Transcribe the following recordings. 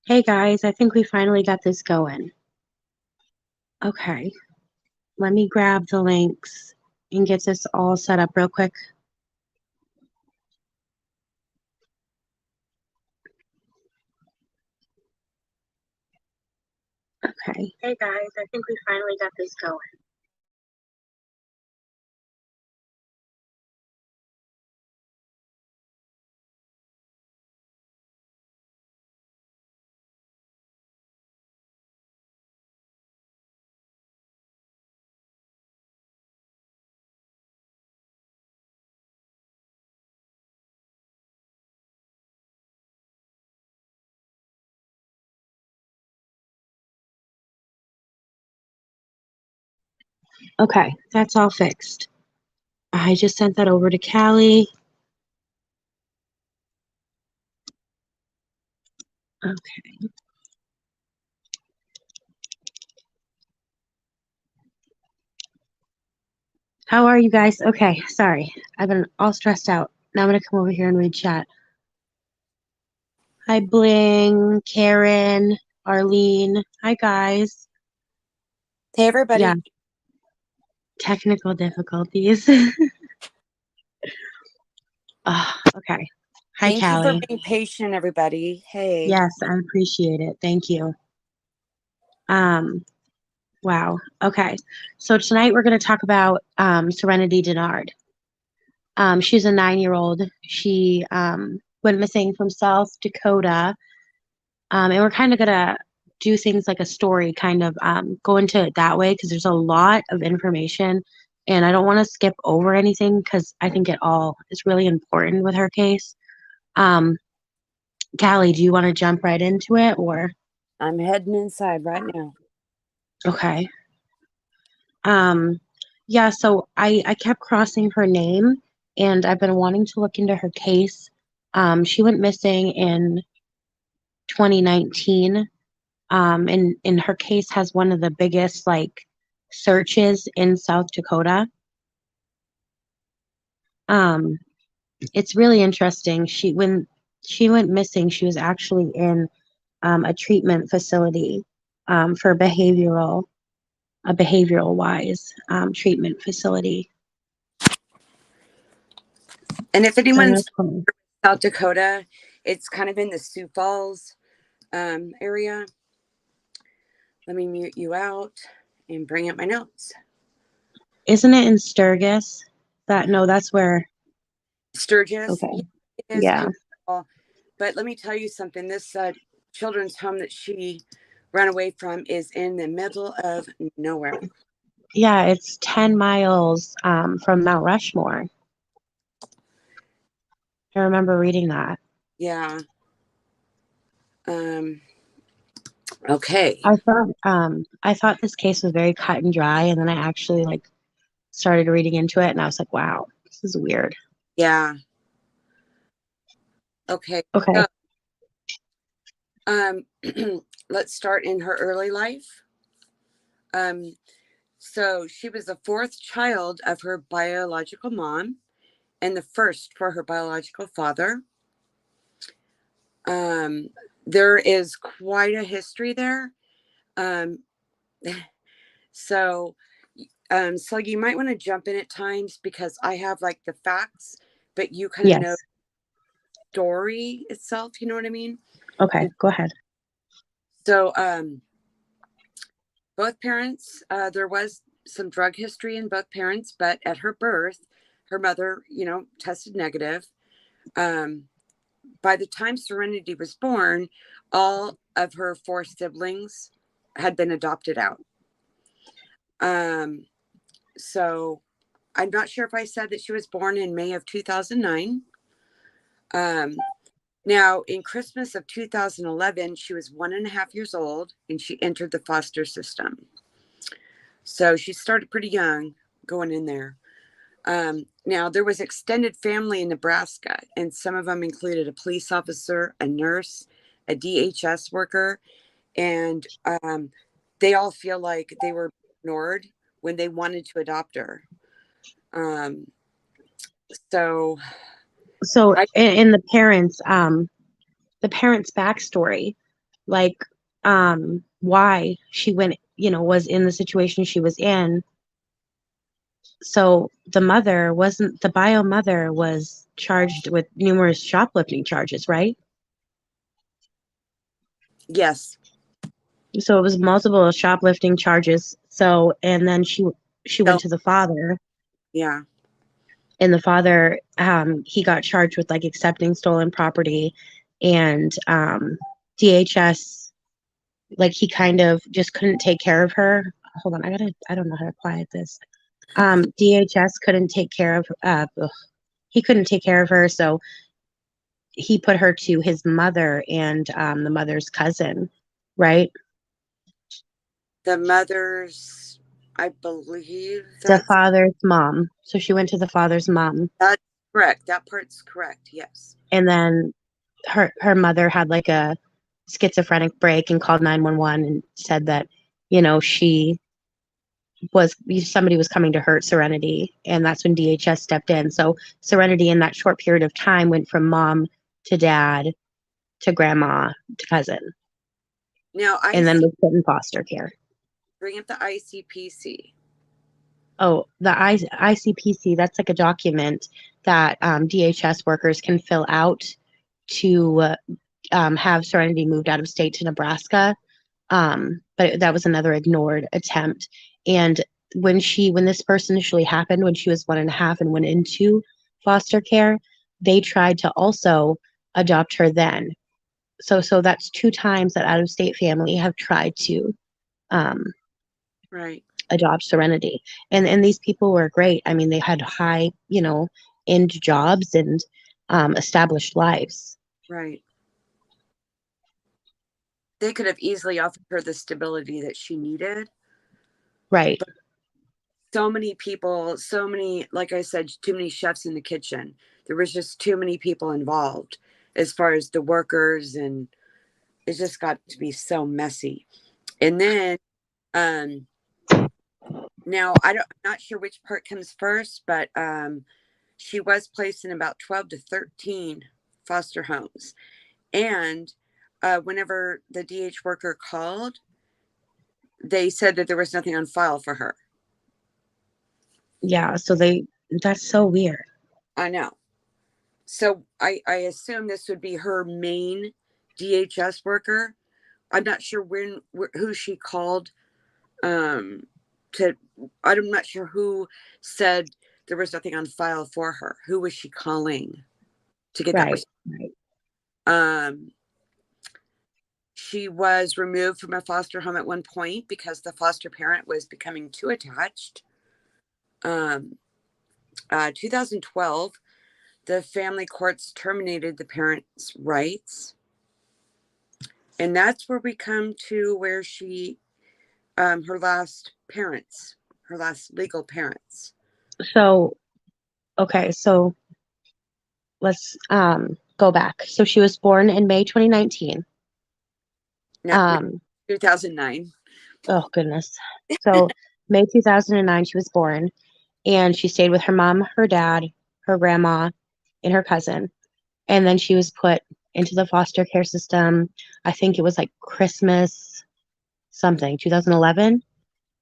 Hey guys, I think we finally got this going. Okay, let me grab the links and get this all set up real quick. Okay. Hey guys, I think we finally got this going. Okay, that's all fixed. I just sent that over to Callie. Okay. How are you guys? Okay, sorry. I've been all stressed out. Now I'm gonna come over here and read chat. Hi, Bling, Karen, Arlene. Hi, guys. Hey, Yeah, everybody. technical difficulties. Okay. Hi, Thank you for Callie. being patient, everybody. Hey. Yes, I appreciate it. Thank you. Um, wow. Okay. So tonight we're going to talk about Serenity Dennard. She's a 9-year-old. She went missing from South Dakota. And we're kind of going to do things like a story, kind of go into it that way because there's a lot of information. And I don't want to skip over anything because I think it all is really important with her case. Um, Callie, do you want to jump right into it or? I'm heading inside right now. Okay. Um, yeah, so I kept crossing her name and I've been wanting to look into her case. She went missing in 2019. And her case has one of the biggest like searches in South Dakota. Um, it's really interesting. When she went missing, she was actually in a treatment facility for a behavioral wise treatment facility. And if So anyone's that's cool. South Dakota, it's kind of in the Sioux Falls area. Let me mute you out and bring up my notes. Isn't it in Sturgis? No, that's where. Sturgis. Okay. Yeah, it is Yeah. kind of small. But let me tell you something. This children's home that she ran away from is in the middle of nowhere. Yeah, it's 10 miles from Mount Rushmore. I remember reading that. Yeah. Okay. I thought this case was very cut and dry, and then I actually like started reading into it and I was like, wow, this is weird. Yeah. Okay. Okay. So, um, let's start in her early life. Um, so she was the fourth child of her biological mom and the first for her biological father. Um, there is quite a history there. Um, so, Slug, you might want to jump in at times because I have like the facts, but you kind of know Yes. the story itself. You know what I mean? Okay, go ahead. So, both parents, there was some drug history in both parents, but at her birth, her mother, tested negative. Um, by the time Serenity was born, all of her four siblings had been adopted out. Um, so I'm not sure if I said that she was born in May of 2009. Um, now, in Christmas of 2011, she was 1.5 years old and she entered the foster system. So she started pretty young going in there. Now, there was extended family in Nebraska, and some of them included a police officer, a nurse, a DHS worker, and they all feel like they were ignored when they wanted to adopt her. Um, so, So I in the parents backstory, like why she went, was in the situation she was in. So the bio mother was charged with numerous shoplifting charges, right? Yes. So it was multiple shoplifting charges. So, and then she went So, to the father, yeah. and the father, he got charged with like accepting stolen property, and DHS, like he kind of just couldn't take care of her. Hold on, I don't know how to quiet this. DHS couldn't take care of, he couldn't take care of her, so he put her to his mother and the mother's cousin, right? The mother's, I believe The father's mom. So she went to the father's mom, that's correct. That part's correct. Yes. and then her mother had like a schizophrenic break and called 911 and said that, she was somebody was coming to hurt Serenity, and that's when DHS stepped in. So Serenity in that short period of time went from mom to dad to grandma to cousin, Now, and then was put in foster care. bring up the ICPC. Oh, the ICPC, that's like a document that DHS workers can fill out to have Serenity moved out of state to Nebraska. But that was another ignored attempt. And when this first initially happened, when she was 1.5 and went into foster care, they tried to also adopt her then. So that's 2 times that out of state family have tried to um, Right. adopt Serenity. And these people were great. I mean, they had high, end jobs and established lives. Right. They could have easily offered her the stability that she needed. Right. But so many people, like I said, too many chefs in the kitchen. There was just too many people involved as far as the workers, and it just got to be so messy. And then now I'm not sure which part comes first, but she was placed in about 12 to 13 foster homes. And whenever the DH worker called, they said that there was nothing on file for her. Yeah. So that's so weird. I know. So I assume this would be her main DHS worker. I'm not sure who she called to. I'm not sure who said there was nothing on file for her. Who was she calling to get that? Right. She was removed from a foster home at one point because the foster parent was becoming too attached. 2012, the family courts terminated the parent's rights. And that's where we come to where she, her last legal parents. So, okay. So let's go back. So she was born in May 2019. No, 2009. Oh, goodness. So May 2009, she was born, and she stayed with her mom, her dad, her grandma, and her cousin. And then she was put into the foster care system. I think it was like Christmas something, 2011,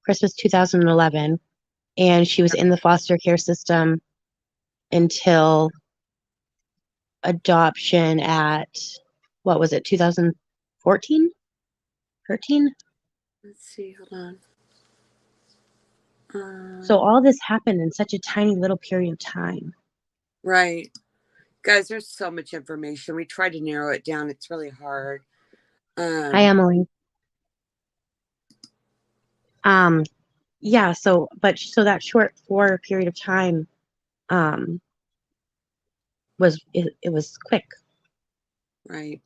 Christmas 2011. And she was in the foster care system until adoption at, what was it, 2014? 13? Let's see, hold on. So all this happened in such a tiny little period of time. Right. Guys, there's so much information. We try to narrow it down. It's really hard. Hi, Emily. Yeah, so that short 4 period of time it was quick. Right.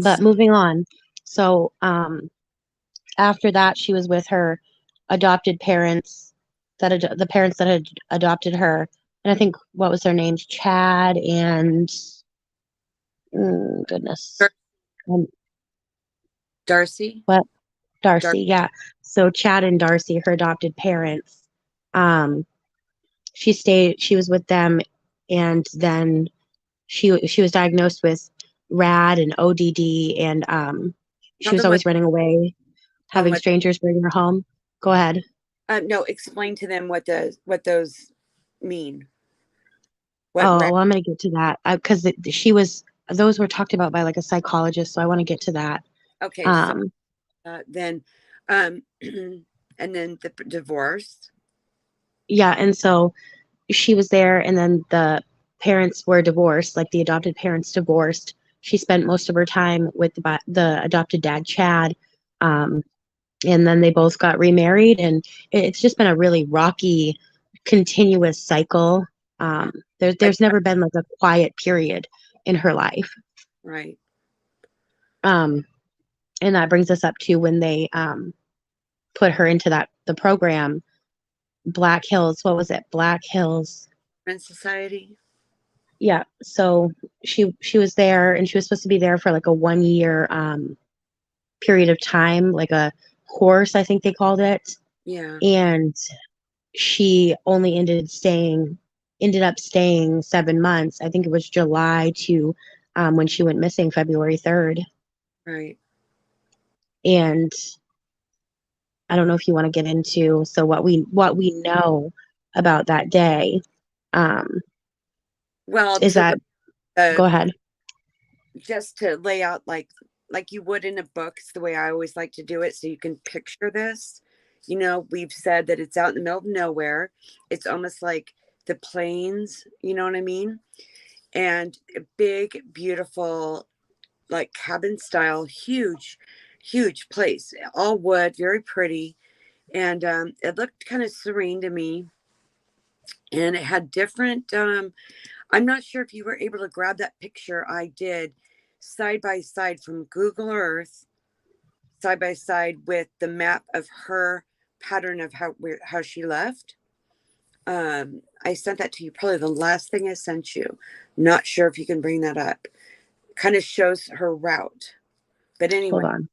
But moving on. So after that, she was with her adopted parents, the parents that had adopted her, and I think, what was their names? Chad and goodness. Darcy? What? Darcy, yeah. So Chad and Darcy, her adopted parents, she was with them, and then she was diagnosed with rad and ODD, and she Tell was them what always running away, tell them having strangers bring her home. Go ahead. no, explain to them what those mean. What Oh, well, I'm gonna get to that because she was those were talked about by like a psychologist, so I want to get to that. okay, so Um, then and then the divorce. yeah, and so she was there, and then the parents were divorced, like the adopted parents divorced. She spent most of her time with the adopted dad, Chad, um, and then they both got remarried, and it's just been a really rocky, continuous cycle. Like There's never been like a quiet period in her life. right. Um, and that brings us up to when they put her into the program, Black Hills. What was it? Black Hills. Friend Society. Yeah. So she was there, and she was supposed to be there for like a 1 year period of time, like a course, I think they called it. Yeah. And she only ended up staying 7 months. I think it was July to when she went missing February 3rd. Right. And I don't know if you want to get into so what we know about that day. Um, Well, is that uh, go ahead. just to lay out like you would in a book. It's the way I always like to do it, so you can picture this. You know, we've said that it's out in the middle of nowhere. It's almost like the plains. You know what I mean? And a big, beautiful, like cabin style, huge place, all wood, very pretty, and it looked kind of serene to me. And it had different I'm not sure if you were able to grab that picture I did side by side from Google Earth, side by side with the map of her pattern of how she left. I sent that to you, probably the last thing I sent you. Not sure if you can bring that up. Kind of shows her route. But anyway, Hold on.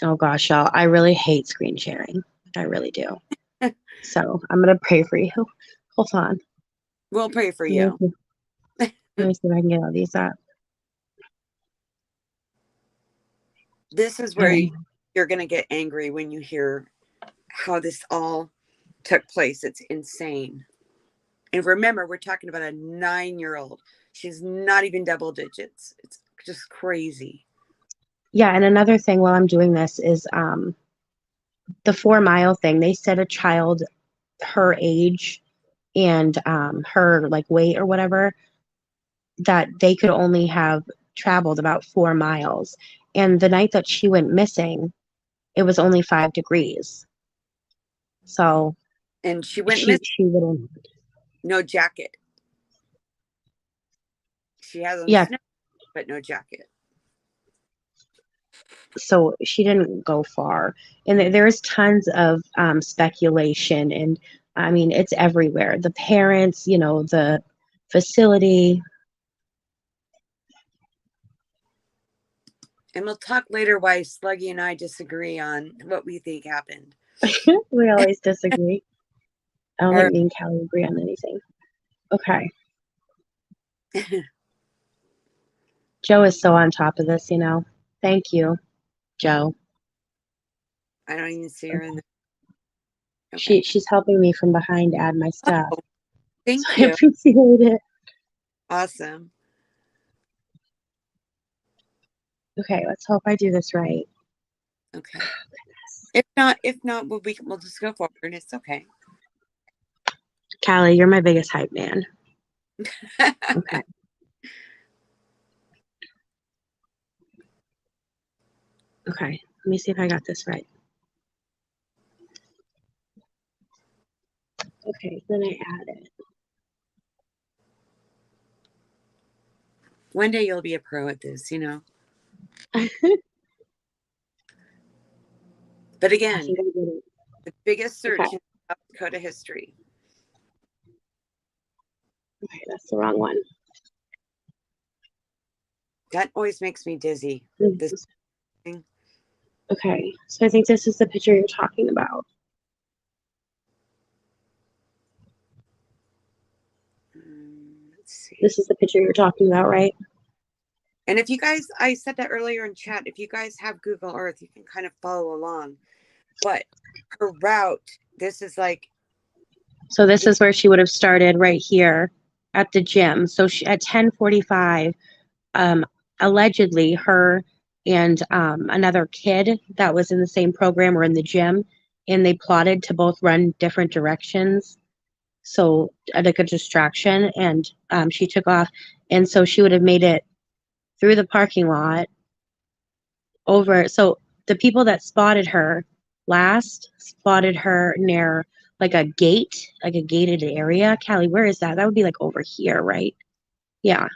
Oh gosh, y'all, I really hate screen sharing. I really do. So I'm gonna pray for you. Hold on. we'll pray for Let me you. see, let me see if I can get all these up. This is where you're going to get angry when you hear how this all took place. It's insane. And remember, we're talking about a 9-year-old. She's not even double digits. It's just crazy. Yeah, and another thing while I'm doing this is the 4 mile thing. They said a child her age and her like weight or whatever, that they could only have traveled about 4 miles. And the night that she went missing, it was only 5 degrees. So And she went missing. she wouldn't. No jacket. She has on Yeah, snow, but no jacket. so she didn't go far. And there's tons of speculation, and I mean it's everywhere. The parents, the facility. And we'll talk later why Sluggy and I disagree on what we think happened. We always disagree. I don't Or think me and Callie agree on anything. Okay. Joe is so on top of this, Thank you, Joe. I don't even see her in there. Okay. She's helping me from behind add my stuff. Oh, thank So I you. appreciate it. Awesome. Okay, let's hope I do this right. Okay. If not, we'll just go forward. It's okay. Callie, you're my biggest hype man. Okay. Okay. Let me see if I got this right. Okay, then I add it. One day you'll be a pro at this, But I again, think I did it. the biggest search Okay. in South Dakota history. Okay, that's the wrong one. That always makes me dizzy. This thing. Okay, so I think this is the picture you're talking about. Let's see. This is the picture you're talking about, right? And if you guys, I said that earlier in chat, if you guys have Google Earth, you can kind of follow along. But her route, this is like. So this is where she would have started right here at the gym. So she, at 10:45, allegedly her and another kid that was in the same program were in the gym, and they plotted to both run different directions. So like a distraction, and she took off, and so she would have made it through the parking lot over. So the people that spotted her last spotted her near like a gate, like a gated area. Callie, where is that? That would be like over here, right? Yeah.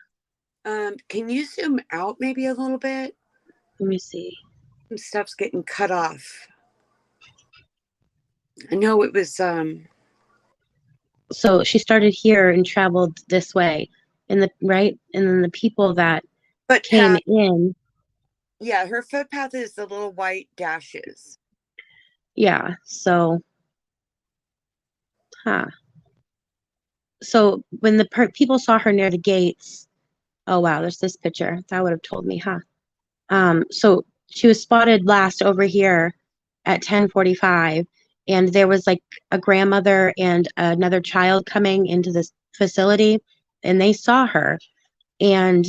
Can you zoom out maybe a little bit? Let me see. Some stuff's getting cut off. I know it was So she started here and traveled this way, in the right, and then the people that came footpath. in. Yeah, her footpath is the little white dashes. Yeah. So, huh. So when the people saw her near the gates, oh wow, there's this picture. That would have told me, huh? So she was spotted last over here at 10:45, and there was like a grandmother and another child coming into this facility, and they saw her, and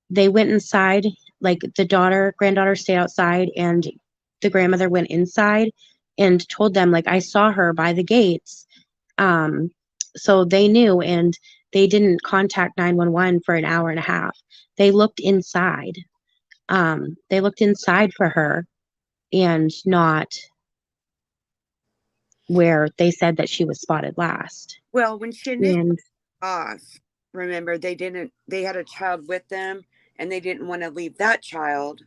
they went inside. Like the granddaughter stayed outside, and the grandmother went inside and told them, like, I saw her by the gates. Um, so they knew, and they didn't contact 911 for an hour and a half. They looked inside. They looked inside for her, and not where they said that she was spotted last. Well, when she initially And off, remember they had a child with them and they didn't want to leave that child.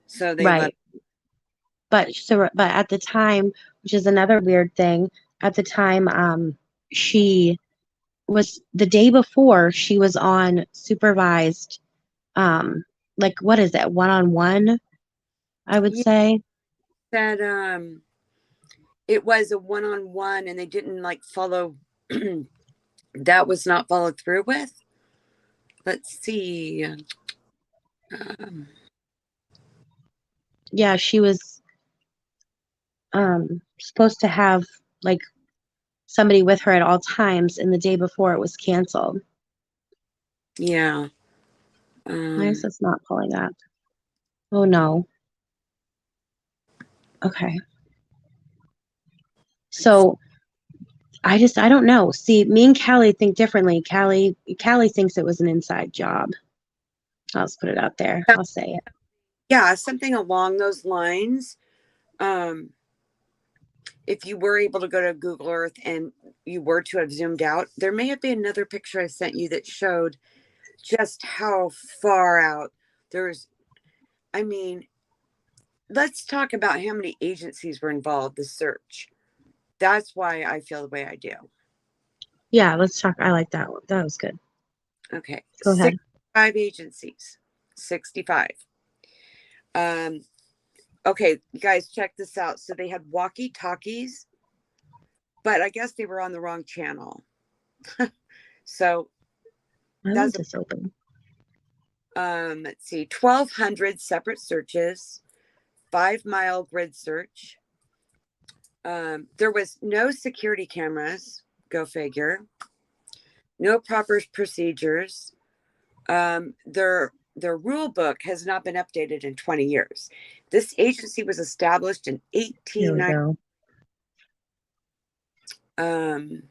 So they let. right. But at the time, which is another weird thing, at the time, she was the day before she was on supervised, like what is that, one-on-one, I would You say. said it was a one-on-one and they didn't like follow that was not followed through with. Let's see. Yeah, she was supposed to have like somebody with her at all times, and the day before it was canceled. Yeah. Why is this not pulling up? Oh no. Okay. So I don't know. See, me and Callie think differently. Callie thinks it was an inside job. I'll just put it out there. I'll say it. Yeah, something along those lines. Um, if you were able to go to Google Earth and you were to have zoomed out, there may have been another picture I sent you that showed just how far out there's. I mean, let's talk about how many agencies were involved, the search. That's why I feel the way I do. Yeah, let's talk. I like that one. That was good. Okay. Go ahead. 65 agencies. 65. Okay, you guys, check this out. So they had walkie-talkies, but I guess they were on the wrong channel. So Why won't that's this open? let's see, 1,200 separate searches, 5-mile grid search. There was no security cameras, go figure. No proper procedures. Their rule book has not been updated in 20 years. This agency was established in Here we 1890. go.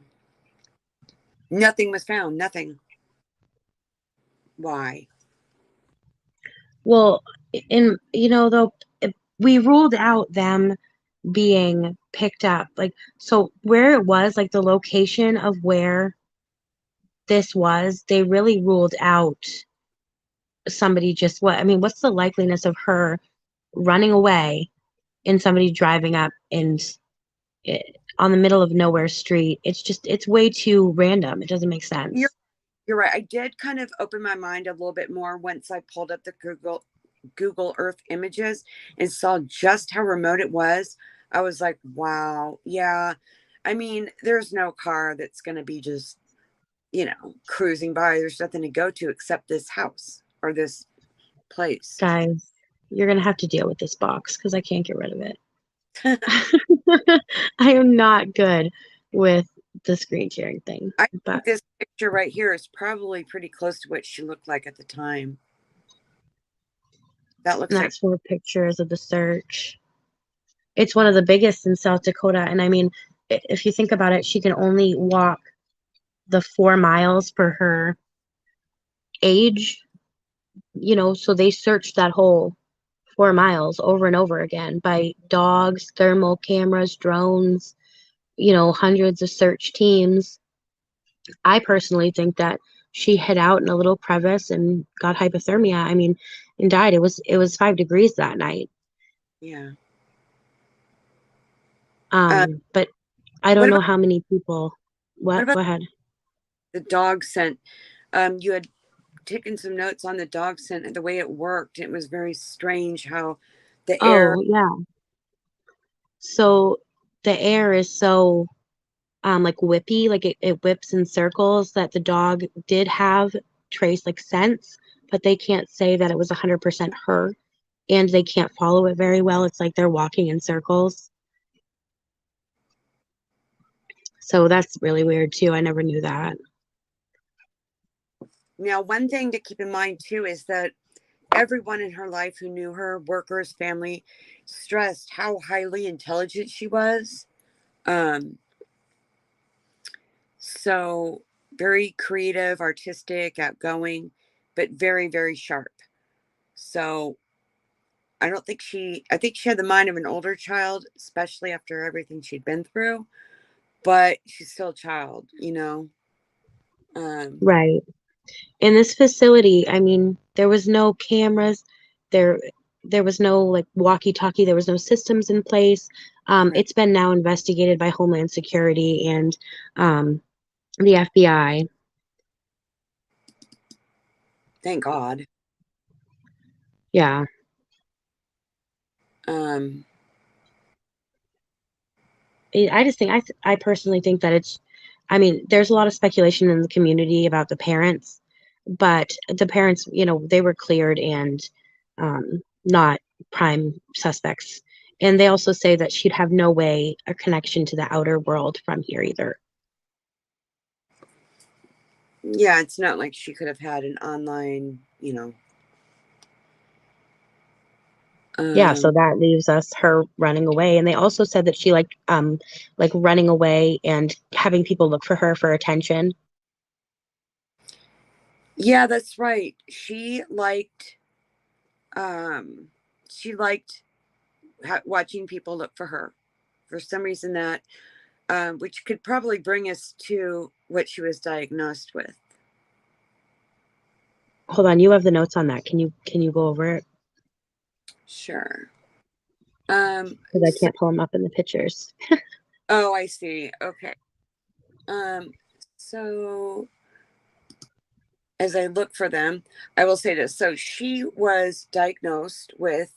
Nothing was found. Nothing. Why? Well, though, we ruled out them being picked up. Like, so where it was, like the location of where this was, they really ruled out somebody just what? I mean, what's the likeliness of her running away and somebody driving up and on the middle of nowhere street? It's way too random. It doesn't make sense. You're right. I did kind of open my mind a little bit more once I pulled up the Google Earth images and saw just how remote it was. I was like, wow, yeah. I mean, there's no car that's going to be just cruising by. There's nothing to go to except this house or this place. Guys, you're gonna have to deal with this box because I can't get rid of it. I am not good with the screen sharing thing, I but think this picture right here is probably pretty close to what she looked like at the time. That looks like, that's 4 pictures of the search. It's one of the biggest in South Dakota, and I mean, if you think about it, she can only walk the 4 miles for her age, so they searched that whole 4 miles over and over again by dogs, thermal cameras, drones, hundreds of search teams. I personally think that she hid out in a little crevice and got hypothermia. I mean, and died. It was 5 degrees that night. yeah. But I What don't know about how many people. what What? about Go ahead. the dog scent? You had taken some notes on the dog scent and the way it worked. It was very strange how the air. Oh, yeah. So the air is so like whippy, like it whips in circles that the dog did have trace like scents, but they can't say that it was 100% her, and they can't follow it very well. It's like they're walking in circles. So that's really weird too. I never knew that. Now, one thing to keep in mind too is that everyone in her life who knew her, workers, family, stressed how highly intelligent she was. Um, so very creative, artistic, outgoing, but very, very sharp. So I think she had the mind of an older child, especially after everything she'd been through, but she's still a child. Um, Right. In this facility, I mean, there was no cameras, there there was no like walkie-talkie, there was no systems in place. right. It's been now investigated by Homeland Security and the FBI. Thank God. Yeah. Um, I just think I personally think that I mean, there's a lot of speculation in the community about the parents, but the parents, they were cleared and not prime suspects. And they also say that she'd have no way a connection to the outer world from here either. yeah, it's not like she could have had an online. Yeah, so Um, that leaves us her running away. And they also said that she like running away and having people look for her for attention. yeah, that's right. Um, she liked watching people look for her for some reason that, which could probably bring us to what she was diagnosed with. Hold on, you have the notes on that. Can you go over it? Sure. Because I So, can't pull them up in the pictures. oh, I see. Okay. Um, so as I look for them, I will say this. So she was diagnosed with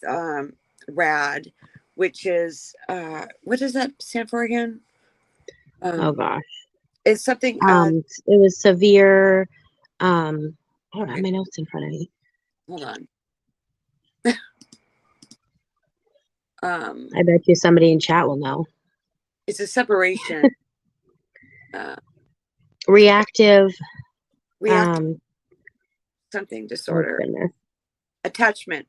RAD, which is what does that stand for again? Oh Um, gosh. it's something. It was severe. Hold on, my notes in front of me. Hold on. I bet you somebody in chat will know. It's a separation. Uh, Reactive. reactive Um, something oh disorder. goodness. Attachment.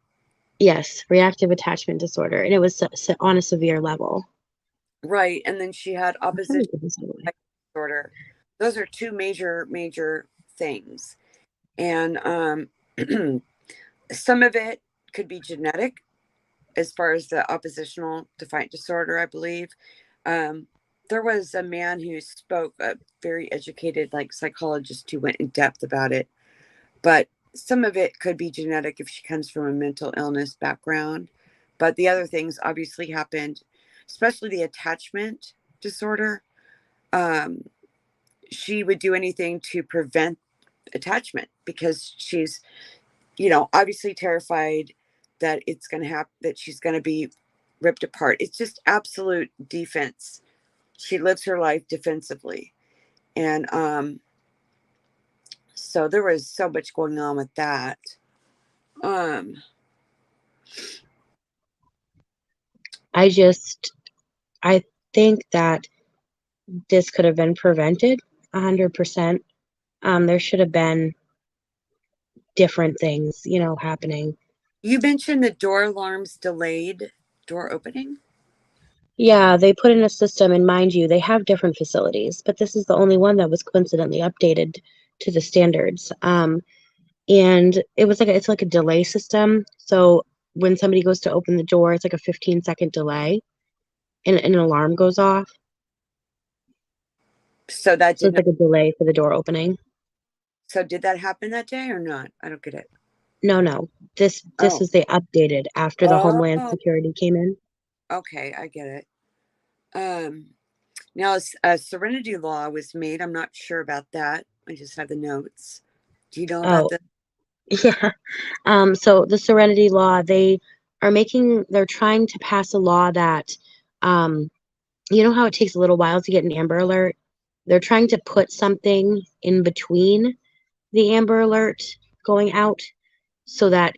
Yes, reactive attachment disorder, and it was on a severe level. Right. And then she had I'm trying opposition to get this away. disorder. Those are two major things. And some of it could be genetic as far as the oppositional defiant disorder, I believe. There was a man who spoke, a very educated like psychologist who went in depth about it. But some of it could be genetic if she comes from a mental illness background. But the other things obviously happened, especially the attachment disorder. Um, she would do anything to prevent attachment because she's, obviously terrified that it's going to happen, that she's going to be ripped apart. It's just absolute defense. She lives her life defensively. And So there was so much going on with that. Um, I think that this could have been prevented 100%. There should have been different things, happening. you mentioned the door alarms delayed door opening. Yeah, they put in a system, and mind you, they have different facilities, but this is the only one that was coincidentally updated to the standards. And it's like a delay system. So when somebody goes to open the door, it's like a 15-second delay, and an alarm goes off. So that So did it's not. like a delay for the door opening. So did that happen that day or not? I don't get it. No, no. This Oh, is they updated after the Homeland oh, Security came in. okay, I get it. Um, Now a Serenity law was made. I'm not sure about that. I just have the notes. Do you know about Oh, this? yeah. So the Serenity Law, they're trying to pass a law that, um, you know how it takes a little while to get an Amber Alert? They're trying to put something in between the Amber Alert going out so that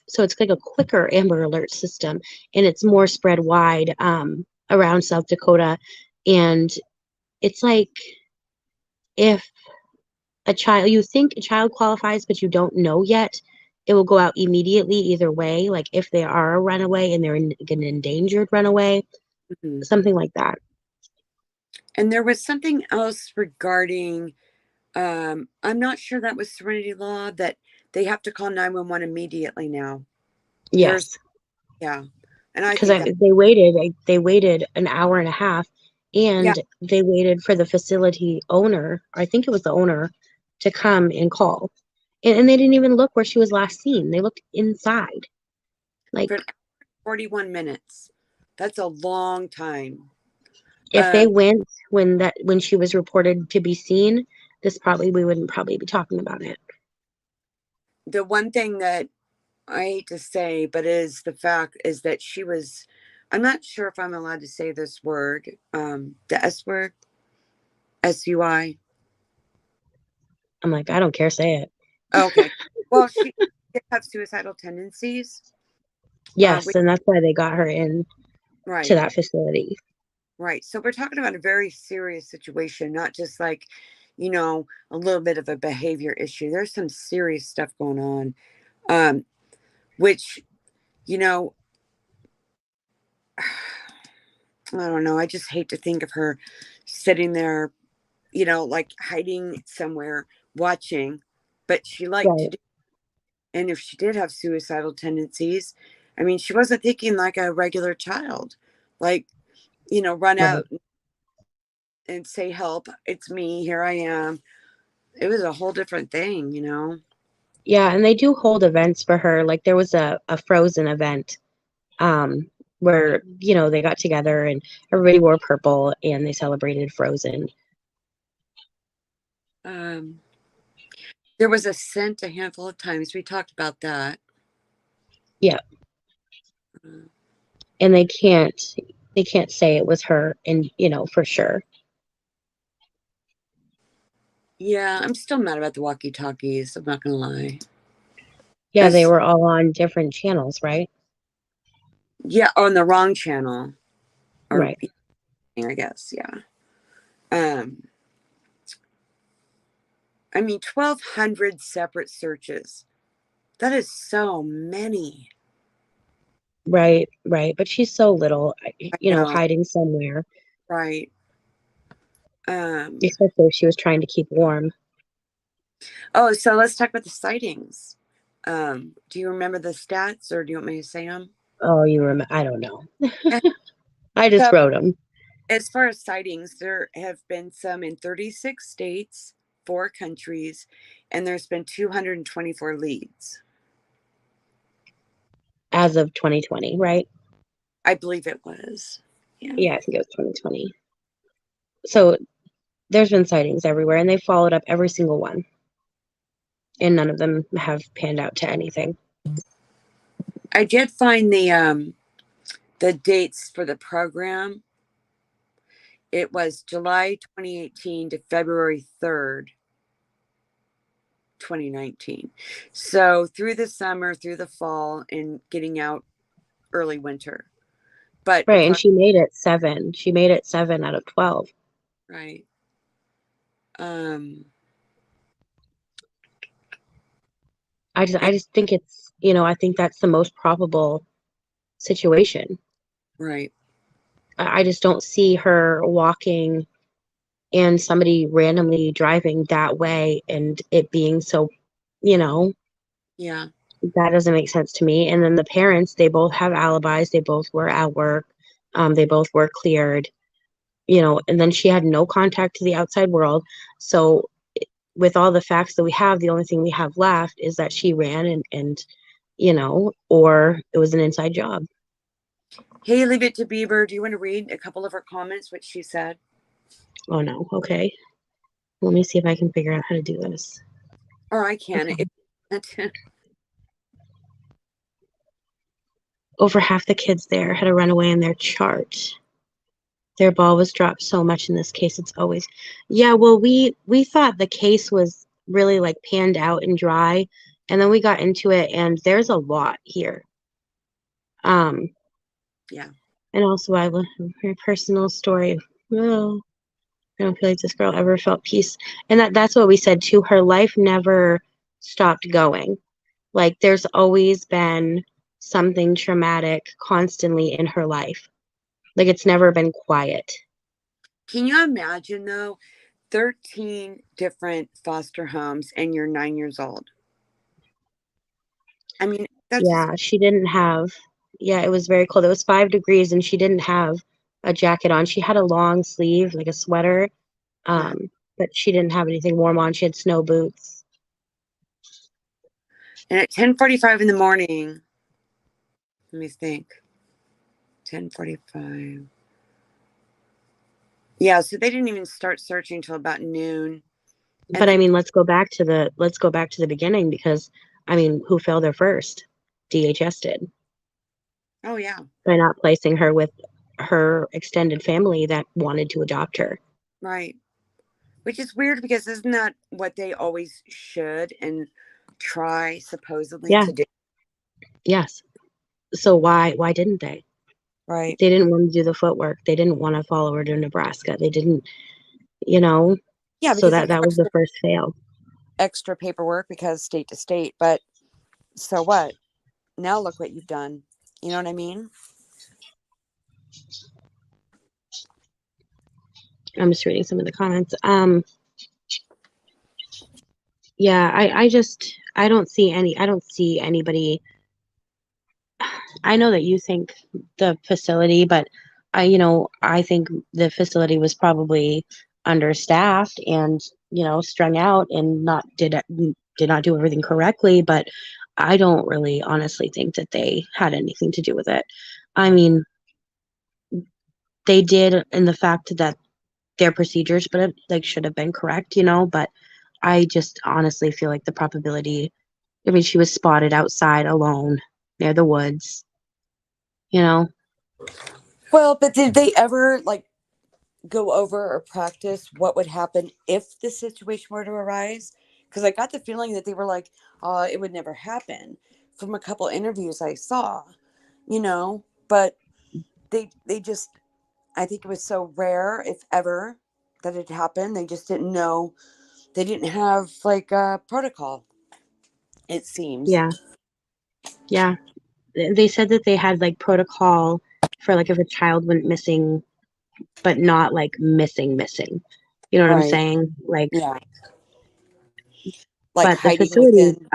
so it's like a quicker Amber Alert system, and it's more spread wide, around South Dakota. And it's like if you think a child qualifies, but you don't know yet, it will go out immediately either way. Like if they are a runaway and they're an endangered runaway, Mhm. something like that. And there was something else regarding, I'm not sure that was Serenity law that they have to call 911 immediately now. There's, Yes, yeah. And I because think that, they waited an hour and a half, yeah, and they waited for the facility owner, I think it was the owner, to come and call. And they didn't even look where she was last seen. They looked inside. Like for 41 minutes. That's a long time. if they Um, went when she was reported to be seen, we wouldn't probably be talking about it. the one thing that I hate to say, but is the fact is that she was, I'm not sure if I'm allowed to say this word, the S word, SUI. I'm like, I don't care, say it. Okay. Well, she did have suicidal tendencies. Yes, Which, and that's why they got her in to right, that facility. right. So we're talking about a very serious situation, not just like, a little bit of a behavior issue. There's some serious stuff going on, which, you know, I don't know. I just hate to think of her sitting there, like hiding somewhere watching, but she liked to Right, do. And if she did have suicidal tendencies, I mean, she wasn't thinking like a regular child, like, run right. out and say, help, it's me, here I am. It was a whole different thing. Yeah, and they do hold events for her. Like there was a Frozen event, where, they got together and everybody wore purple and they celebrated Frozen. Um, there was a scent a handful of times. We talked about that. Yeah, Uh, and they can't say it was her, and for sure. yeah, I'm still mad about the walkie talkies. I'm not going to lie. Yeah, they As, were all on different channels, right? yeah, on the wrong channel, or Right. I guess, yeah. Um, I mean, 1,200 separate searches. That is so many. Right, right. But she's so little, I know, hiding somewhere, right? Um, especially if she was trying to keep warm. oh, so let's talk about the sightings. Do you remember the stats, or do you want me to say them? Oh, you remember? I don't know. I just So, wrote them. as far as sightings, there have been some in 36 states, 4 countries, and there's been 224 leads. As of 2020, right? I believe it was. Yeah. Yeah, I think it was 2020. So there's been sightings everywhere, and they followed up every single one, and none of them have panned out to anything. I did find the dates for the program. It was July 2018 to February 3rd. 2019. So through the summer, through the fall, and getting out early winter. But we're Right, and talking, she made it 7. She made it 7 out of 12. right. Um, I just think it's, you know, I think that's the most probable situation. right. I just don't see her walking and somebody randomly driving that way and it being so, you know, Yeah. that doesn't make sense to me. And then the parents, they both have alibis. They both were at work. They both were cleared, you know, and then she had no contact to the outside world. So with all the facts that we have, the only thing we have left is that she ran and you know, or it was an inside job. Hey, Leave It to Beaver. Do you want to read a couple of her comments, what she said? Oh no. Okay. Let me see if I can figure out how to do this. Or I can. Okay. It, Over half the kids there had a runaway in their chart. Their ball was dropped so much in this case. It's always, yeah. Well, we thought the case was really like panned out and dry, and then we got into it, and there's a lot here. Um, yeah. and also I love her personal story. Well, I don't feel like this girl ever felt peace, and that's what we said too. Her life never stopped going. Like there's always been something traumatic constantly in her life. Like it's never been quiet. Can you imagine, though, 13 different foster homes and you're 9 years old? I mean, that's just, Yeah, she didn't have, yeah, it was very cold. It was 5 degrees and she didn't have a jacket on. She had a long sleeve, like a sweater, yeah. but she didn't have anything warm on. She had snow boots. And at 10:45 in the morning, let me think. 10:45. Yeah, so they didn't even start searching until about noon. And But I then, mean, let's go back to the beginning because I mean, who fell there first? DHS did oh, yeah, by not placing her with her extended family that wanted to adopt her. right. Which is weird because isn't that what they always should and try supposedly Yeah, to do? yes. So why didn't they? Right. They didn't want to do the footwork. They didn't want to follow her to Nebraska. They didn't, you know, Yeah, so because of that was the first fail. extra paperwork because state to state. But so what? Now look what you've done. You know what I mean? I'm just reading some of the comments. Yeah, I don't see anybody. I know that you think the facility, but you know, I think the facility was probably understaffed and, you know, strung out and did not do everything correctly, but I don't really honestly think that they had anything to do with it. I mean, they did in the fact that their procedures but like should have been correct, you know, but I just honestly feel like the probability, I mean, she was spotted outside alone near the woods, you know. Well, but did they ever like go over or practice what would happen if the situation were to arise? Because I got the feeling that they were like, it would never happen from a couple interviews I saw, you know, but they just, I think it was so rare, if ever, that it happened. They just didn't know. They didn't have like a protocol, it seems. Yeah, yeah. They said that they had like protocol for like if a child went missing, but not like missing. You know what I'm Right. saying? Like, Yeah. Like but the hiding facility, within.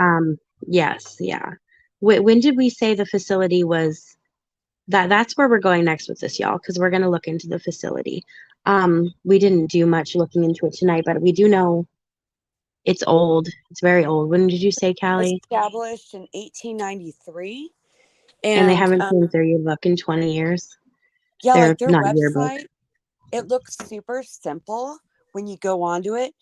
yes, yeah. When did we say the facility was that's where we're going next with this, y'all, because we're going to look into the facility. We didn't do much looking into it tonight, but we do know it's old. It's very old. When did you say, Callie? Established in 1893. And they And haven't changed their yearbook in 20 years. yeah, They're like their not yearbook. website, it looks super simple when you go onto it.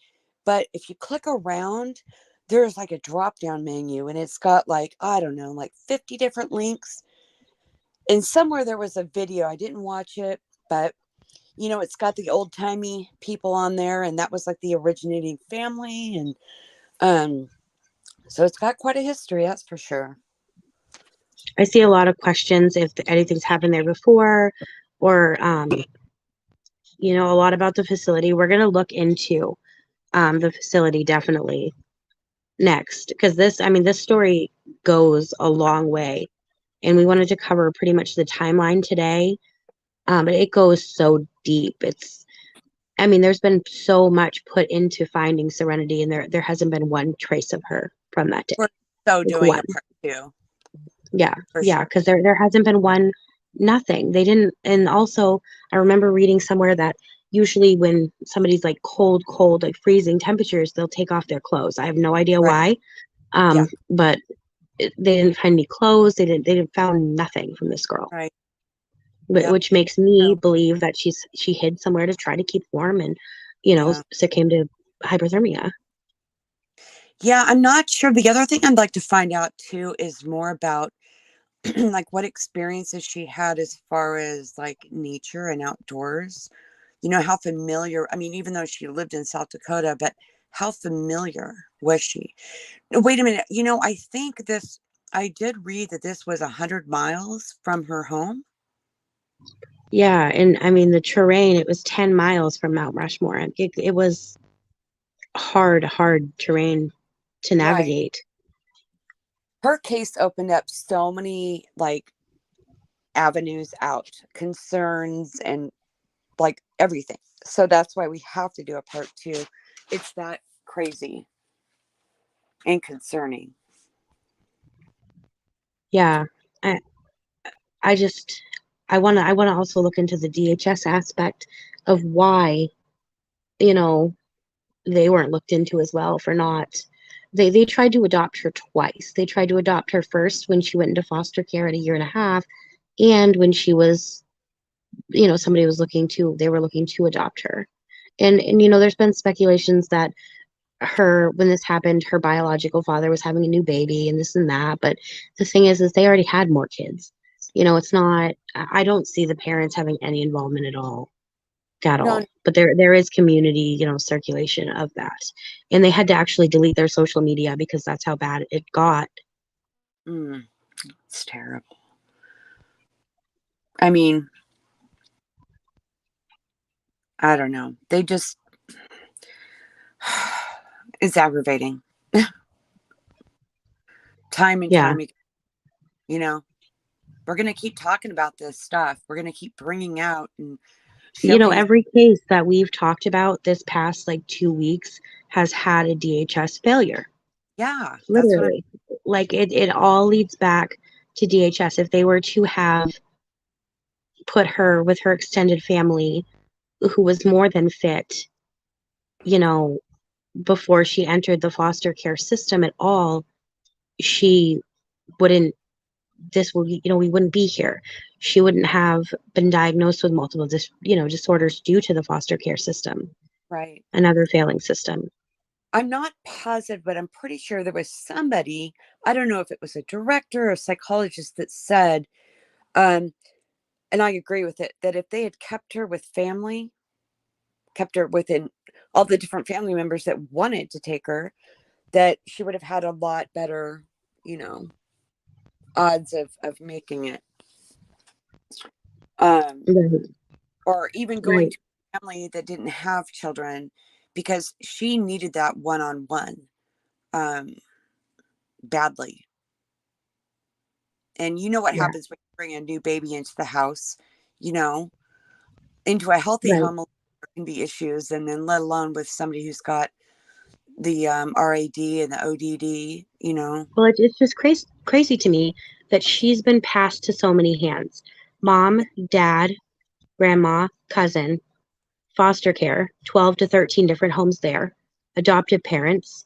But if you click around, there's like a drop down menu and it's got like, I don't know, like 50 different links. And somewhere there was a video. I didn't watch it, but you know, it's got the old timey people on there. And that was like the originating family. And So it's got quite a history, that's for sure. I see a lot of questions if anything's happened there before, or a lot about the facility. We're gonna look into the facility definitely next, because this story goes a long way, and we wanted to cover pretty much the timeline today. But it goes so deep. There's been so much put into finding Serenity, and there hasn't been one trace of her from that day. We're so Like doing one. a part two Yeah, for yeah, sure. because there hasn't been one, nothing. They didn't, and also I remember reading somewhere that usually when somebody's like cold, like freezing temperatures, they'll take off their clothes. I have no idea Right. why, Yeah. but they didn't find any clothes. They didn't found nothing from this girl, Right. Yep. which makes me So, believe that she hid somewhere to try to keep warm and yeah. succumbed to hypothermia. Yeah, I'm not sure. The other thing I'd like to find out too is more about like what experiences she had as far as like nature and outdoors. How familiar, I mean, even though she lived in South Dakota, but how familiar was she? Wait a minute. I did read that this was 100 miles from her home. Yeah, and the terrain, it was 10 miles from Mount Rushmore. It was hard terrain to Right. navigate. Her case opened up so many like avenues out, concerns, and like everything. So that's why we have to do a part two. It's that crazy and concerning. Yeah. I I just I want to also look into the DHS aspect of why, you know, they weren't looked into as well for not they tried to adopt her twice. They tried to adopt her first when she went into foster care at a year and a half, and when she was, somebody was they were looking to adopt her. And there's been speculations that when this happened, her biological father was having a new baby and this and that. But the thing is they already had more kids. It's not, I don't see the parents having any involvement at No, all. But there is community, circulation of that. And they had to actually delete their social media because that's how bad it got. it's terrible. I mean, I don't know. They just, it's aggravating. Time and Yeah. time again, you know, we're going to keep talking about this stuff. We're going to keep bringing out and showing it. Every case that we've talked about this past like 2 weeks has had a DHS failure. Yeah, that's what Literally. Like it all leads back to DHS. If they were to have put her with her extended family, who was more than fit, you know, before she entered the foster care system at all, she wouldn't, we wouldn't be here. She wouldn't have been diagnosed with multiple, disorders due to the foster care system, right. another failing system. I'm not positive, but I'm pretty sure there was somebody, I don't know if it was a director or a psychologist that said, um, and I agree with it, that if they had kept her with family, kept her within all the different family members that wanted to take her, that she would have had a lot better, you know, odds of making it. Um, Right. or even going Right. to a family that didn't have children because she needed that one-on-one um, badly. And you know what Yeah. happens when you bring a new baby into the house, you know, into a healthy Right. home, there can be issues. And then let alone with somebody who's got the RAD and the ODD, you know. Well, it's just crazy to me that she's been passed to so many hands. Mom, dad, grandma, cousin, foster care, 12 to 13 different homes there, adopted parents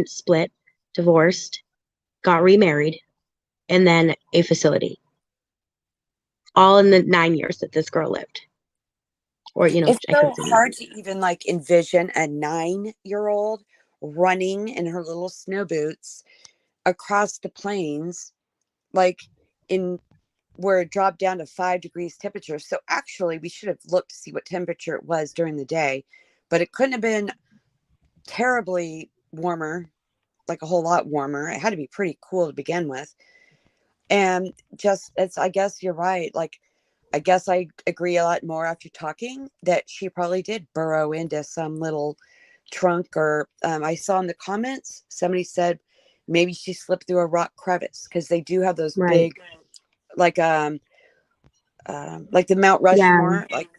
split, divorced, got remarried, and then a facility. All in the 9 years that this girl lived. Or, It's I so couldn't say hard 9. to even like envision a 9-year old running in her little snow boots across the plains, like in where it dropped down to 5 degrees temperature. So actually, we should have looked to see what temperature it was during the day, but it couldn't have been terribly warmer. like a whole lot warmer. It had to be pretty cool to begin with. And just, it's, I guess you're right. Like, I guess I agree a lot more after talking that she probably did burrow into some little trunk, or I saw in the comments, somebody said maybe she slipped through a rock crevice, because they do have those Right. big, like, like the Mount Yeah. Rushmore, like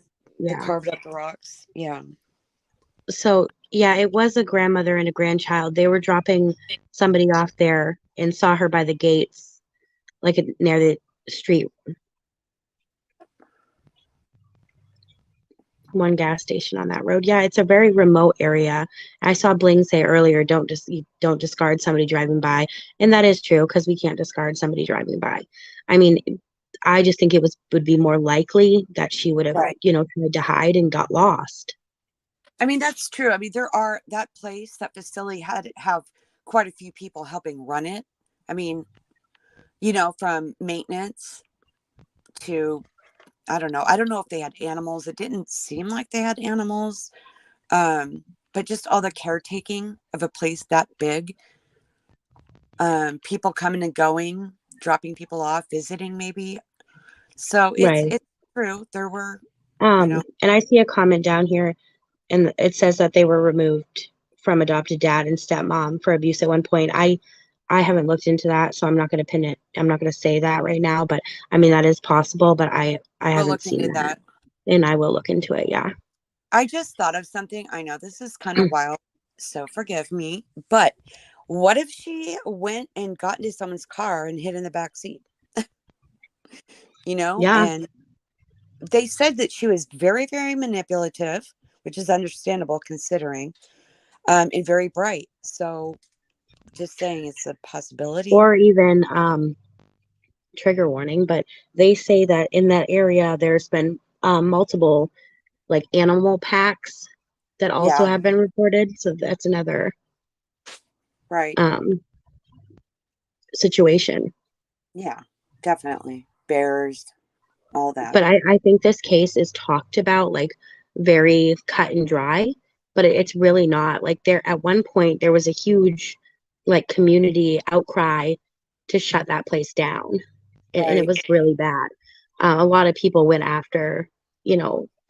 they Yeah. carved up the rocks. Yeah. So yeah, it was a grandmother and a grandchild. They were dropping somebody off there and saw her by the gates, like near the street. One gas station on that road. Yeah, it's a very remote area. I saw Bling say earlier, you don't discard somebody driving by, and that is true because we can't discard somebody driving by. I mean, I just think would be more likely that she would have, Right. tried to hide and got lost. I mean, that's true. I mean, that place, that facility have quite a few people helping run it. I mean, from maintenance to, I don't know. I don't know if they had animals. It didn't seem like they had animals. But just all the caretaking of a place that big, people coming and going, dropping people off, visiting maybe. So Right. it's true. There were, you know, And I see a comment down here, and it says that they were removed from adopted dad and stepmom for abuse at one point. I haven't looked into that, so I'm not going to pin it. I'm not going to say that right now, but I mean that is possible, but I we'll haven't look seen into that, that. and I will look into it. Yeah. I just thought of something. I know this is kind of wild, so forgive me. But what if she went and got into someone's car and hid in the back seat? Yeah. And they said that she was very, very manipulative, which is understandable considering, and very bright. So just saying, it's a possibility. Or even trigger warning, but they say that in that area there's been multiple like animal packs that also Yeah, have been reported. So that's another right. um situation. Yeah, definitely. Bears, all that. But I think this case is talked about like very cut and dry, but it's really not. Like there at one point there was a huge like community outcry to shut that place down. And it Right. was really bad. A lot of people went after,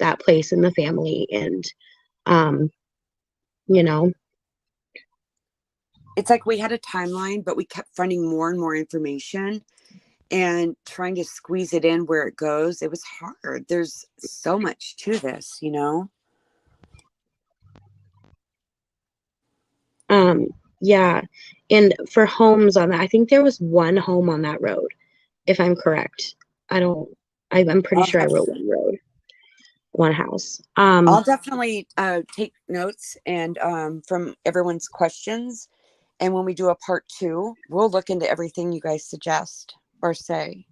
that place and the family and um, you know, It's like we had a timeline, but we kept finding more and more information and trying to squeeze it in where it goes. It was hard. There's so much to this. um yeah. And for homes on that, I think there was one home on that road, if I'm correct. I don't I'm pretty I'll, sure I def- wrote one road, one house. I'll definitely take notes and from everyone's questions. And when we do a part 2, we'll look into everything you guys suggest or say.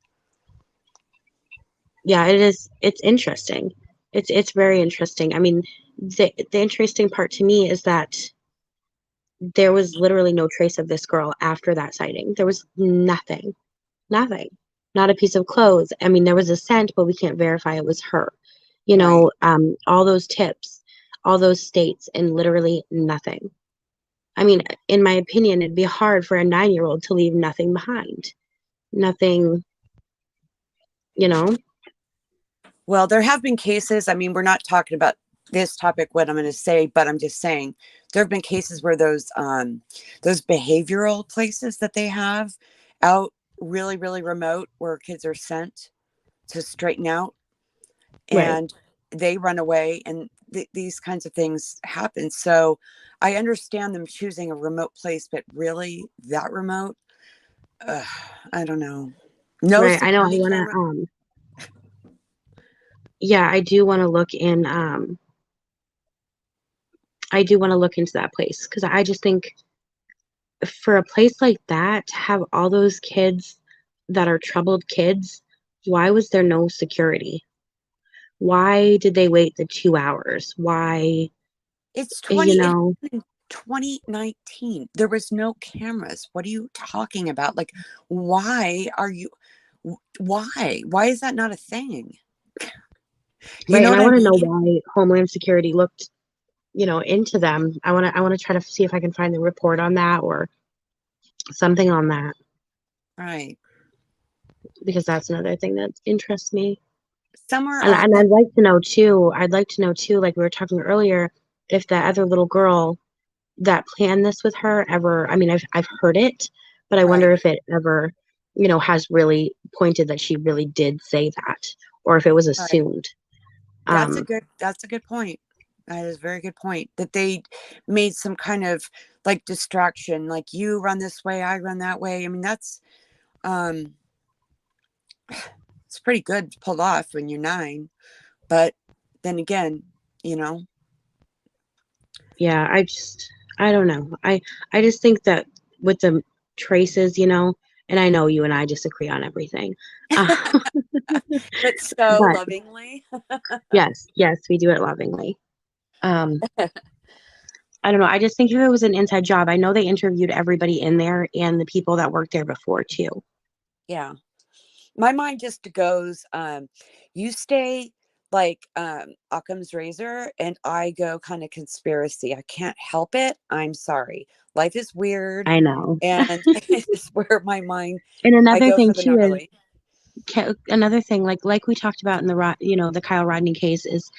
Yeah, it's interesting. It's very interesting. I mean, the interesting part to me is that there was literally no trace of this girl after that sighting. There was nothing. Nothing. Not a piece of clothes. I mean, there was a scent, but we can't verify it was her. Right. All those tips, all those states, and literally nothing. I mean, in my opinion, it'd be hard for a 9-year-old to leave nothing behind. Nothing, you know? Well, there have been cases. I mean, we're not talking about this topic, what I'm going to say, but I'm just saying there have been cases where those behavioral places that they have out really, really remote, where kids are sent to straighten out Right. and they run away, and these kinds of things happen. So I understand them choosing a remote place, but really that remote, I don't know. No Right. I know I security want camera. to yeah, I do want to look into that place because I just think for a place like that to have all those kids that are troubled kids, why was there no security? Why did they wait the 2 hours? Why, It's you 20, it know, happened in 2019. There was no cameras. What are you talking about? Like, why are you, why is that not a thing? You right? know And I what I want to know mean? why Homeland Security looked, into them. I want to try to see if I can find the report on that or. something on that, Right. because that's another thing that interests me. Somewhere And off and the I'd like to know too, like we were talking earlier, if that other little girl that planned this with her ever, I mean, I've heard it, but I wonder right. if it ever, has really pointed that she really did say that, or if it was Right. assumed. That's a Um, good that's a good point. That is a very good point. That they made some kind of like distraction, like you run this way, I run that way. I mean, that's um it's pretty good to pull off when you're 9. But then again, you know, yeah, I don't know. I just think that with the traces, and I know you and I disagree on everything. Uh, but so but lovingly. yes, yes, we do it lovingly. Um, I don't know. I just think if it was an inside job, I know they interviewed everybody in there and the people that worked there before too. Yeah. My mind just goes, you stay like Occam's razor and I go kind of conspiracy. I can't help it. I'm sorry. Life is weird I know. and it's where my mind And I another go thing for the too is gnarly. another thing like we talked about in the Kyle Rodney case is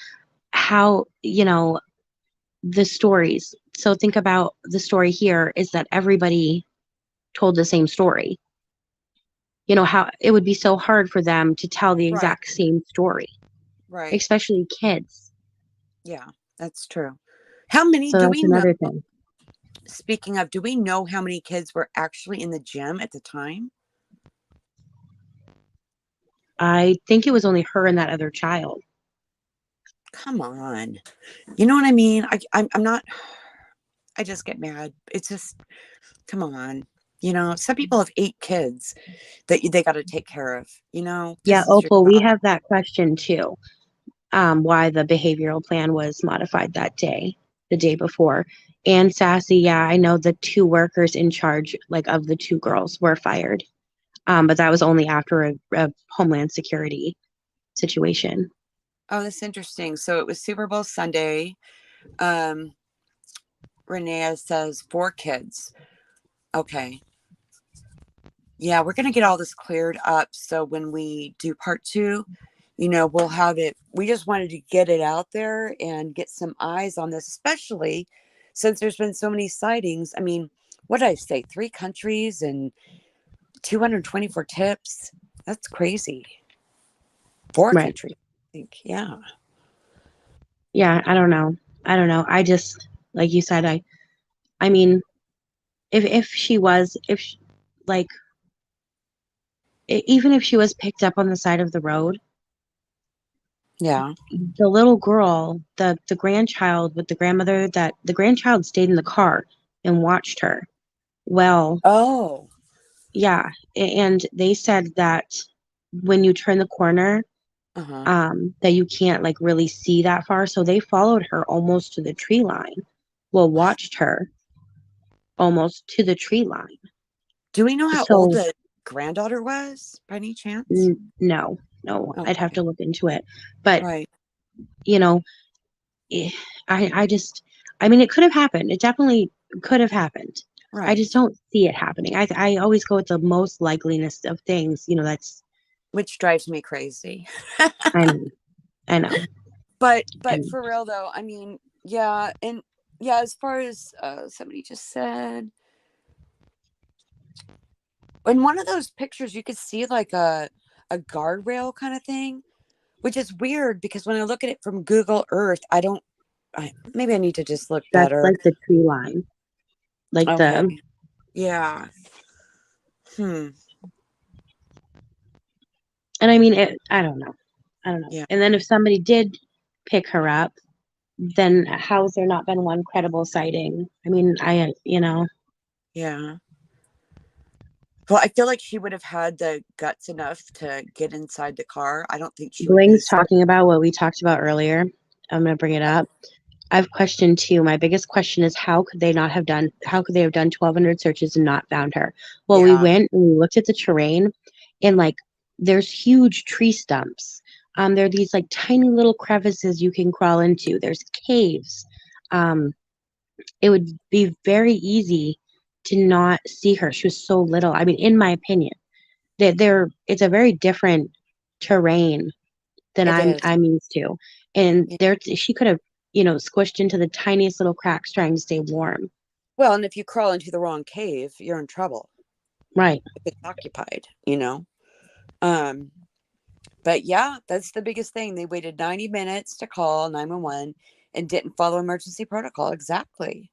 how, the stories. So think about the story here is that everybody told the same story. How it would be so hard for them to tell the Right. exact same story, Right. especially kids. Yeah, that's true. How many So do that's we know? another thing. Speaking of, do we know how many kids were actually in the gym at the time? I think it was only her and that other child. Come on. You know what I mean? I'm not, I just get mad. It's just, come on. Some people have 8 kids that they got to take care of. Yeah, This is your Opal, we job. have that question too. Why the behavioral plan was modified that day, the day before. And Sassy, yeah, I know the 2 workers in charge, like of the 2 girls, were fired. But that was only after a Homeland Security situation. Oh, that's interesting. So it was Super Bowl Sunday. Um, Renee says 4 kids. Okay. Yeah, we're going to get all this cleared up. So when we do part 2, we'll have it. We just wanted to get it out there and get some eyes on this, especially since there's been so many sightings. I mean, what did I say? 3 countries and 224 tips. That's crazy. 4 Right. countries, I think. Yeah. Yeah, I don't know. I don't know. I just, like you said, I mean, if she was, if she, like, even if she was picked up on the side of the road, Yeah. the little girl, the grandchild with the grandmother, that the grandchild stayed in the car and watched her. Well, Oh. yeah, and they said that when you turn the corner, Uh-huh. that you can't like really see that far. So they followed her almost to the tree line. Well, What? watched her almost to the tree line. Do we know how old So the granddaughter was by any chance? no, no, I'd have Okay. to look into it. But Right. you know, eh, I just, I mean, it could have happened. It definitely could have happened. I Right. just don't see it happening. I always go with the most likeliness of things. That's Which drives me crazy. I know, I know, But and for real though, I mean, yeah, and yeah, as far as somebody just said, in one of those pictures you could see like a guardrail kind of thing, which is weird because when I look at it from Google Earth, maybe I need to just look that's better. like the tree line, like Okay. Yeah. Hmm. and I mean, I don't know, I don't know. Yeah. And then if somebody did pick her up, then how's there not been one credible sighting? I mean, Yeah. Well, I feel like she would have had the guts enough to get inside the car. I don't think she would be Bling's so. talking about what we talked about earlier. I'm gonna bring it up. I've questioned too. My biggest question is how could they have done 1,200 searches and not found her? Well, we Yeah. went and we looked at the terrain and like there's huge tree stumps. There are these like tiny little crevices you can crawl into. There's caves. Um, it would be very easy to not see her. She was so little. I mean, in my opinion, it's a very different terrain than It is. I'm used to. And Yeah. there she could have, squished into the tiniest little cracks trying to stay warm. Well, and if you crawl into the wrong cave, you're in trouble Right. if it's occupied, Um, but yeah, that's the biggest thing. They waited 90 minutes to call 911 and didn't follow emergency protocol. Exactly.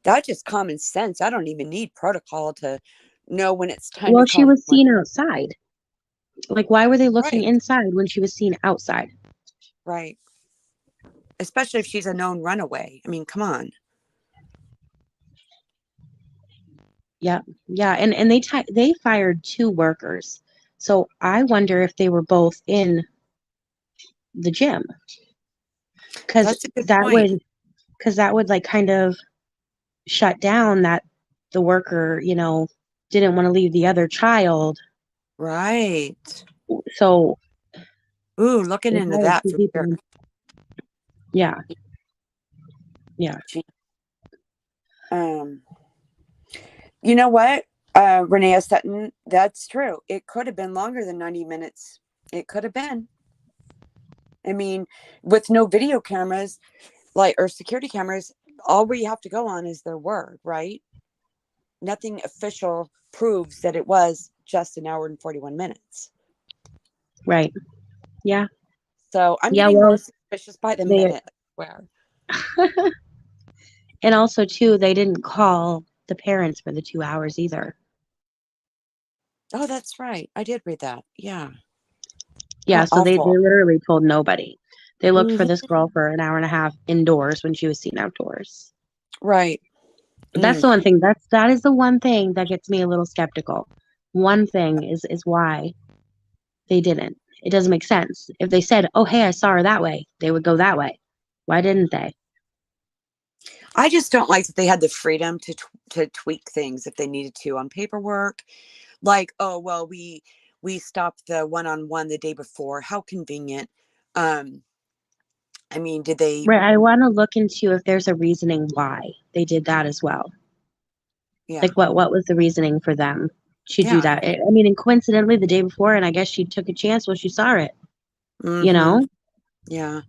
That's just common sense. I don't even need protocol to know when it's time to Well, she call was 911. seen outside. Like, why were they looking Right. inside when she was seen outside? Right. Especially if she's a known runaway. I mean, come on. Yeah. Yeah. And they fired 2 workers. So I wonder if they were both in the gym. Because That's a good that point. would because that would like kind of shut down that the worker, didn't want to leave the other child. Right. So Ooh, looking they into hired that two for people. sure. Yeah. Yeah. Um, you know what? Renee Sutton, that's true. It could have been longer than 90 minutes. It could have been. I mean, with no video cameras, or security cameras, all we have to go on is their word, right? Nothing official proves that it was just an hour and 41 minutes. Right. Yeah. So I'm Yeah. getting more Well, suspicious by the they, minute. I swear. and also too, they didn't call the parents for the 2 hours either. Oh, that's right. I did read that. Yeah. Yeah. How So they awful. literally told nobody. They looked for Hmm. this girl for an hour and a half indoors when she was seen outdoors. Right. But that's the one thing. That is the one thing that gets me a little skeptical. One thing is why they didn't. It doesn't make sense. If they said, "Oh, hey, I saw her that way," they would go that way. Why didn't they? I just don't like that they had the freedom to tweak things if they needed to on paperwork. Like, oh well, we stopped the one-on-one the day before. How convenient. Um, I mean, did they? Right. I want to look into if there's a reasoning why they did that as well. Yeah, Like, what was the reasoning for them to do yeah. that? I mean, and coincidentally, the day before, and I guess she took a chance when she saw it. You Mm-hmm. know, Yeah.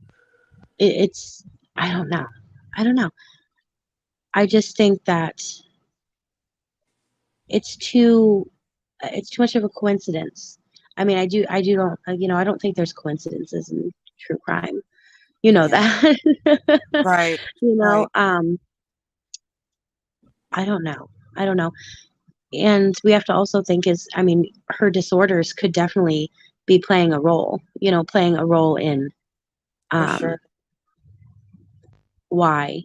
it's. I don't know. I don't know. I just think that it's too it's too much of a coincidence. I mean, I do don't, I don't think there's coincidences in true crime. You know Yeah. that. Right. You know, Right. I don't know. I don't know. And we have to also think I mean, her disorders could definitely be playing a role, playing a role in For um sure. why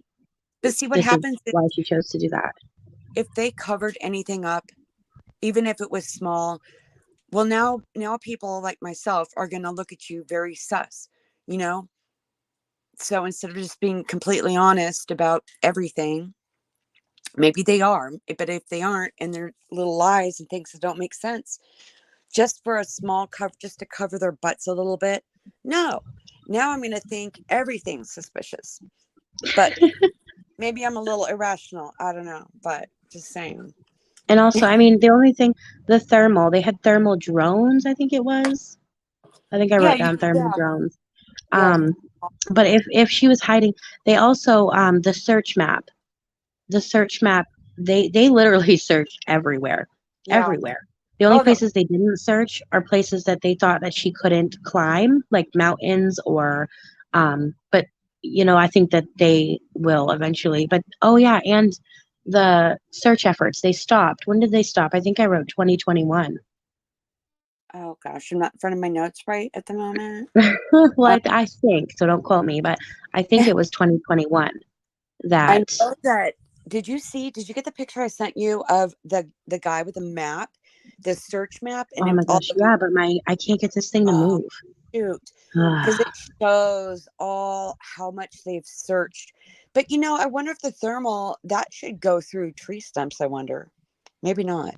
But see what this is happens why she chose to do that. if they covered anything up, even if it was small. Well, now people like myself are going to look at you very sus, you know? So instead of just being completely honest about everything, maybe they are, but if they aren't and they're little lies and things that don't make sense, just for a small cover, just to cover their butts a little bit. No, now I'm going to think everything's suspicious, but maybe I'm a little irrational. I don't know, but just saying. And also, I mean, the only thing, they had thermal drones, I think it was. I think I Yeah, wrote down thermal drones. yeah, Um, but if she was hiding, they also the search map, they literally searched everywhere, yeah. everywhere. The only Oh, that places they didn't search are places that they thought that she couldn't climb, like mountains or, but I think that they will eventually. But oh yeah, and the search efforts, they stopped. When did they stop? I think I wrote 2021. Oh gosh, I'm not in front of my notes right at the moment. Well, Uh, I think so. Don't quote me, but I think it was 2021 I that. know that. Did you get the picture I sent you of the guy with the map, the search map, and Oh my all gosh, of yeah, but I can't get this thing to oh move. shoot, because it shows all how much they've searched. But I wonder if the thermal that should go through tree stumps. I wonder, maybe not.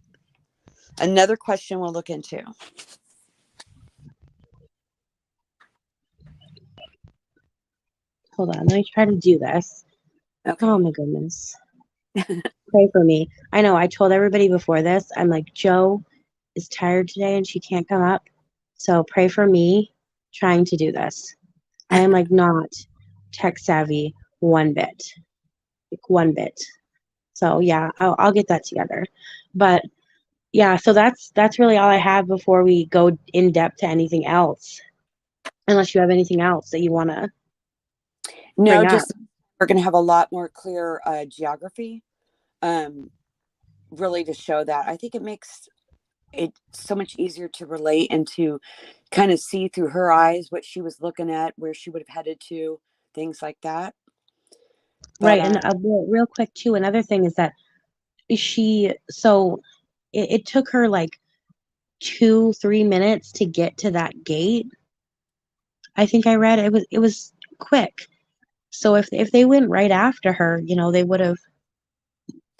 Another question we'll look into. Hold on, let me try to do this. Okay. Oh my goodness. Pray for me. I know I told everybody before this, I'm like, Joe is tired today and she can't come up. So pray for me trying to do this. I am like not tech savvy one bit, like one bit. So yeah, I'll get that together. But yeah, so that's really all I have before we go in depth to anything else. Unless you have anything else that you want to No, bring up. just we're going to have a lot more clear geography, um, really to show that. I think it makes it so much easier to relate and to kind of see through her eyes what she was looking at, where she would have headed to, things like that. But Right, and real quick too, another thing is that so it took her like 2-3 minutes to get to that gate. I think I read it was quick. So if they went right after her, they would have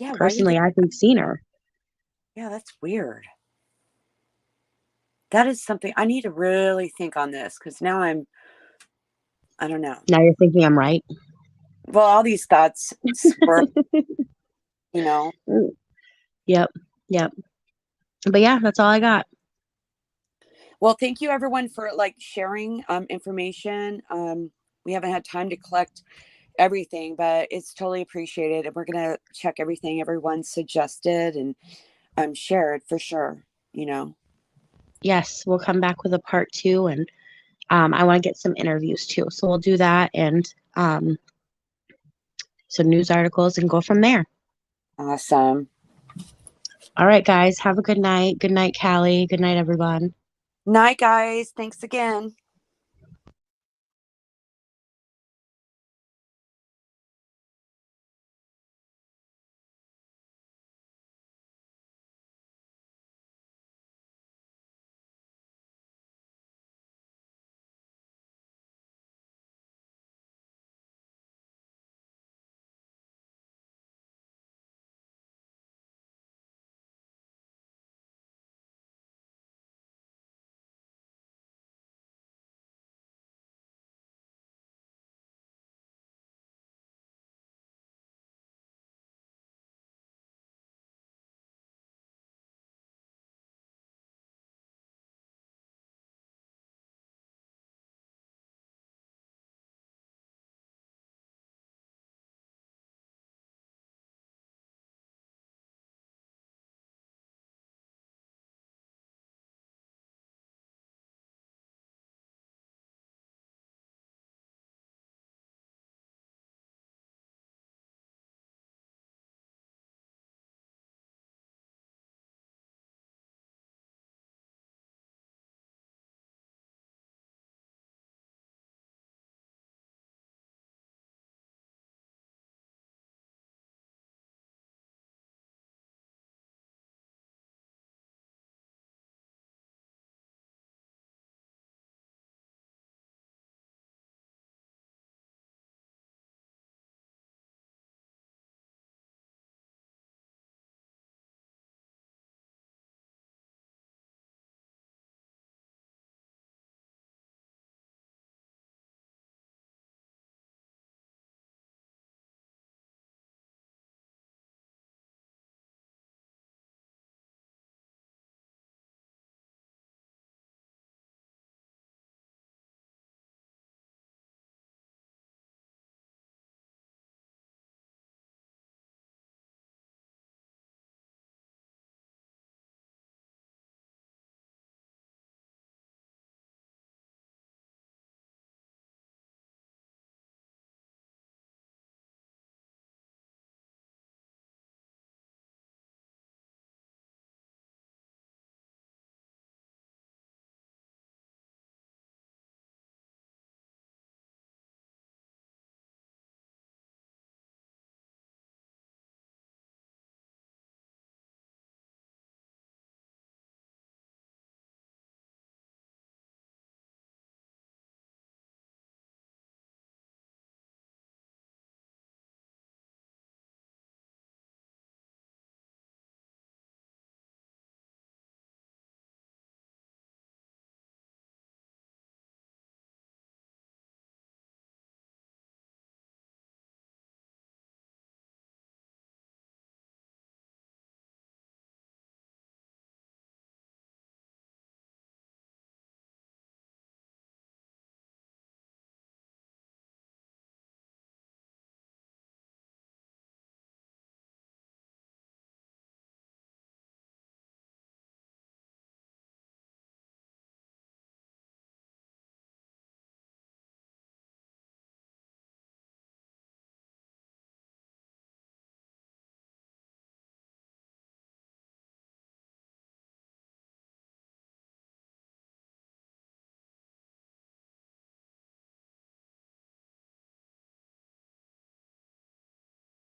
yeah, why did they? personally, I think, seen her. Yeah, that's weird. That is something I need to really think on this because now I don't know. Now you're thinking I'm right. Well, all these thoughts swirl, you know. Yep, yep. But yeah, that's all I got. Well, thank you everyone for like sharing information. We haven't had time to collect everything, but it's totally appreciated. And we're going to check everything everyone suggested and shared for sure, Yes, we'll come back with a part 2, and I want to get some interviews too. So we'll do that and some news articles and go from there. Awesome. All right, guys, have a good night. Good night, Callie. Good night, everyone. Night, guys. Thanks again.